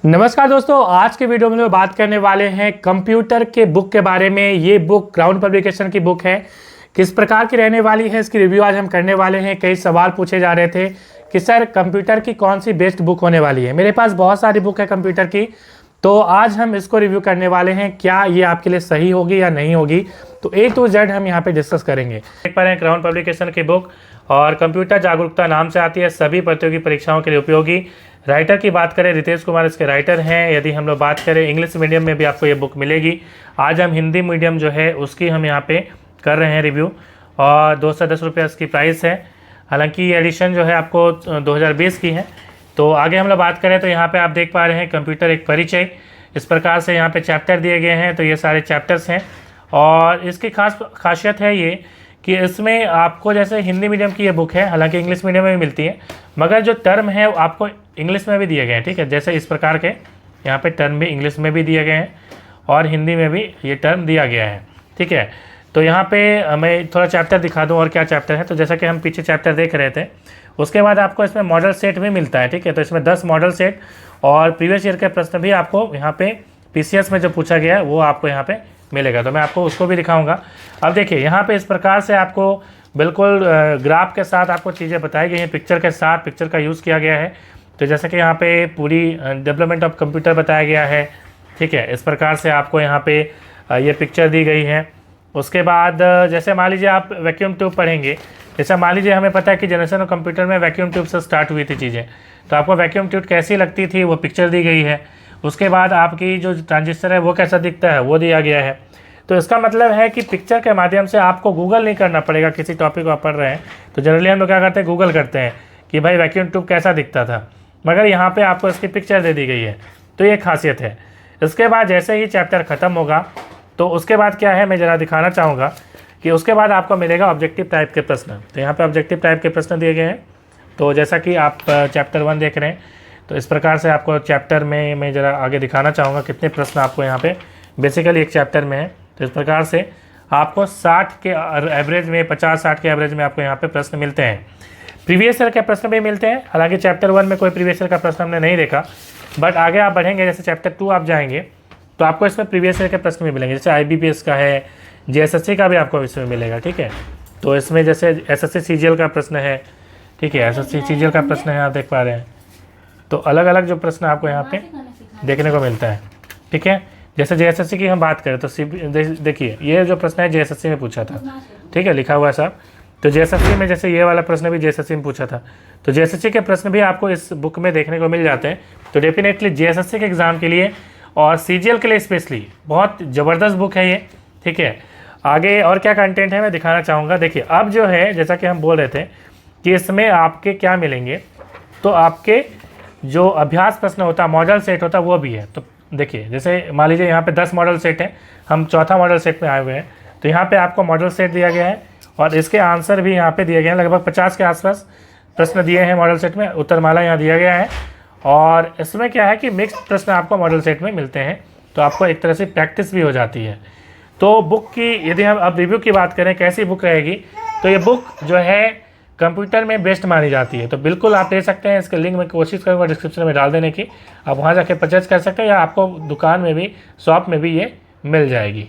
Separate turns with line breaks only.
नमस्कार दोस्तों, आज के वीडियो में हम बात करने वाले हैं कंप्यूटर के बुक के बारे में। ये बुक क्राउन पब्लिकेशन की बुक है। किस प्रकार की रहने वाली है इसकी रिव्यू आज हम करने वाले हैं। कई सवाल पूछे जा रहे थे कि सर कंप्यूटर की कौन सी बेस्ट बुक होने वाली है। मेरे पास बहुत सारी बुक है कंप्यूटर की, तो आज हम इसको रिव्यू करने वाले हैं। क्या ये आपके लिए सही होगी या नहीं होगी, तो A to Z हम यहाँ पे डिस्कस करेंगे। देख पा रहे हैं क्राउन पब्लिकेशन की बुक और कंप्यूटर जागरूकता नाम से आती है, सभी प्रतियोगी परीक्षाओं के लिए उपयोगी। राइटर की बात करें, रितेश कुमार इसके राइटर हैं। यदि हम लोग बात करें इंग्लिश मीडियम में भी आपको ये बुक मिलेगी। आज हम हिंदी मीडियम जो है उसकी हम यहाँ पे कर रहे हैं रिव्यू और 210 रुपये इसकी प्राइस है। हालांकि ये एडिशन जो है आपको 2020 की है। तो आगे हम लोग बात करें तो यहाँ पे आप देख पा रहे हैं कंप्यूटर एक परिचय, इस प्रकार से यहाँ पे चैप्टर दिए गए हैं। तो ये सारे चैप्टर्स हैं और इसकी खासियत है ये कि इसमें आपको जैसे हिंदी मीडियम की ये बुक है, हालांकि इंग्लिश मीडियम में भी मिलती है, मगर जो टर्म है वो आपको इंग्लिश में भी दिए गए हैं। ठीक है, जैसे इस प्रकार के यहाँ पे टर्म भी इंग्लिश में भी दिए गए हैं और हिंदी में भी ये टर्म दिया गया है। ठीक है, तो यहाँ पे मैं थोड़ा चैप्टर दिखा दूँ और क्या चैप्टर है। तो जैसा कि हम पीछे चैप्टर देख रहे थे, उसके बाद आपको इसमें मॉडल सेट भी मिलता है। ठीक है, तो इसमें 10 मॉडल सेट और प्रीवियस ईयर के प्रश्न भी आपको यहाँ पे PCS में जो पूछा गया है वो आपको यहाँ पे मिलेगा। तो मैं आपको उसको भी दिखाऊंगा। अब देखिए यहाँ पे इस प्रकार से आपको बिल्कुल ग्राफ के साथ आपको चीज़ें बताई गई हैं, पिक्चर के साथ पिक्चर का यूज़ किया गया है। तो जैसे कि यहाँ पे पूरी डेवलपमेंट ऑफ कंप्यूटर बताया गया है। ठीक है, इस प्रकार से आपको यहाँ पे ये पिक्चर दी गई है। उसके बाद जैसे मान लीजिए आप वैक्यूम ट्यूब पढ़ेंगे, जैसे मान लीजिए हमें पता है कि जनरेशन ऑफ कंप्यूटर में वैक्यूम ट्यूब से स्टार्ट हुई थी चीज़ें, तो आपको वैक्यूम ट्यूब कैसी लगती थी वो पिक्चर दी गई है। उसके बाद आपकी जो ट्रांजिस्टर है वो कैसा दिखता है वो दिया गया है। तो इसका मतलब है कि पिक्चर के माध्यम से आपको गूगल नहीं करना पड़ेगा। किसी टॉपिक को आप पढ़ रहे हैं तो जनरली हम लोग क्या करते हैं, गूगल करते हैं कि भाई वैक्यूम ट्यूब कैसा दिखता था, मगर यहाँ पे आपको इसकी पिक्चर दे दी गई है। तो ये खासियत है। इसके बाद जैसे ही चैप्टर ख़त्म होगा तो उसके बाद क्या है मैं ज़रा दिखाना चाहूँगा कि उसके बाद आपको मिलेगा ऑब्जेक्टिव टाइप के प्रश्न। तो यहाँ पे ऑब्जेक्टिव टाइप के प्रश्न दिए गए हैं। तो जैसा कि आप चैप्टर 1 देख रहे हैं, तो इस प्रकार से आपको चैप्टर में मैं ज़रा आगे दिखाना चाहूँगा कितने प्रश्न आपको यहाँ पे बेसिकली एक चैप्टर में है। तो इस प्रकार से आपको 60 के एवरेज में, 50-60 के एवरेज में आपको यहाँ पे प्रश्न मिलते हैं। प्रीवियस ईयर के प्रश्न भी मिलते हैं। हालांकि चैप्टर 1 में कोई प्रीवियस ईयर का प्रश्न हमने नहीं देखा, बट आगे आप बढ़ेंगे जैसे चैप्टर 2 आप जाएंगे तो आपको इसमें प्रीवियस ईयर के प्रश्न भी मिलेंगे। जैसे IBPS का है, JSSC का भी आपको इसमें मिलेगा। ठीक है, तो इसमें जैसे SSC CGL का प्रश्न है। ठीक है, SSC CGL का प्रश्न है, आप देख पा रहे हैं। तो अलग अलग जो प्रश्न आपको यहाँ पे देखने को मिलता है। ठीक है, जैसे JSSC की हम बात करें तो देखिए ये जो प्रश्न है JSSC में पूछा था। ठीक है, लिखा हुआ है साहब। तो JSSC में जैसे ये वाला प्रश्न भी JSSC में पूछा था, तो JSSC के प्रश्न भी आपको इस बुक में देखने को मिल जाते हैं। तो डेफिनेटली JSSC के एग्ज़ाम के लिए और CGL के लिए स्पेशली बहुत ज़बरदस्त बुक है ये। ठीक है, आगे और क्या कंटेंट है मैं दिखाना चाहूँगा। देखिए अब जो है जैसा कि हम बोल रहे थे कि इसमें आपके क्या मिलेंगे, तो आपके जो अभ्यास प्रश्न होता है, मॉडल सेट होता है, वो भी है। तो देखिए जैसे मान लीजिए यहाँ पे 10 मॉडल सेट हैं, हम चौथा मॉडल सेट में आए हुए हैं। तो यहाँ पे आपको मॉडल सेट दिया गया है और इसके आंसर भी यहाँ पे दिए गए हैं। लगभग 50 के आसपास प्रश्न दिए हैं मॉडल सेट में, उत्तरमाला यहाँ दिया गया है। और इसमें क्या है कि मिक्स्ड प्रश्न आपको मॉडल सेट में मिलते हैं, तो आपको एक तरह से प्रैक्टिस भी हो जाती है। तो बुक की यदि हम अब रिव्यू की बात करें कैसी बुक रहेगी, तो ये बुक जो है कंप्यूटर में बेस्ट मानी जाती है। तो बिल्कुल आप ले सकते हैं। इसके लिंक मैं कोशिश करूँगा डिस्क्रिप्शन में डाल देने की, आप वहाँ जाके परचेज कर सकते हैं या आपको दुकान में भी, शॉप में भी ये मिल जाएगी।